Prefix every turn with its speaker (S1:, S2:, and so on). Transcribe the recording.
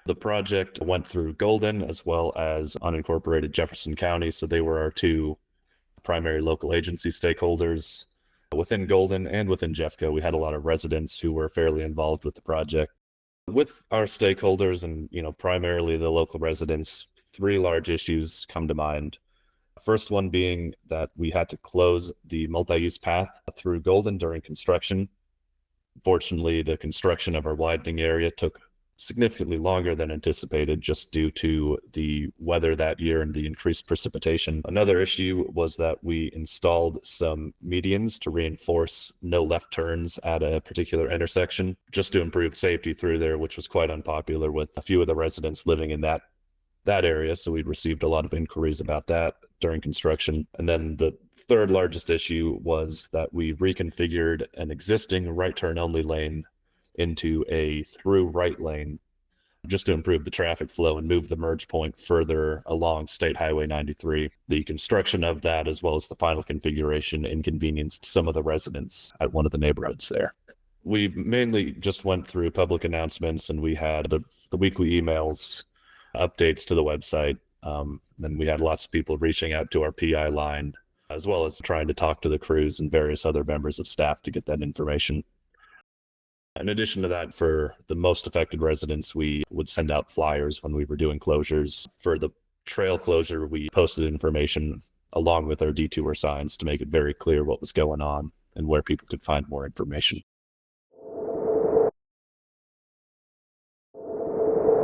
S1: The project went through Golden as well as unincorporated Jefferson County, so they were our two primary local agency stakeholders. Within Golden and within Jeffco, we had a lot of residents who were fairly involved with the project. With our stakeholders and, primarily the local residents, three large issues come to mind. First one being that we had to close the multi-use path through Golden during construction. Fortunately, the construction of our widening area took significantly longer than anticipated just due to the weather that year and the increased precipitation. Another issue was that we installed some medians to reinforce no left turns at a particular intersection just to improve safety through there, which was quite unpopular with a few of the residents living in that area. So we'd received a lot of inquiries about that during construction. And then the third largest issue was that we reconfigured an existing right turn only lane into a through right lane just to improve the traffic flow and move the merge point further along State Highway 93. The construction of that, as well as the final configuration, inconvenienced some of the residents at one of the neighborhoods there. We mainly just went through public announcements, and we had the weekly emails, updates to the website. And we had lots of people reaching out to our PI line, as well as trying to talk to the crews and various other members of staff to get that information. In addition to that, for the most affected residents, we would send out flyers when we were doing closures. For the trail closure, we posted information along with our detour signs to make it very clear what was going on and where people could find more information.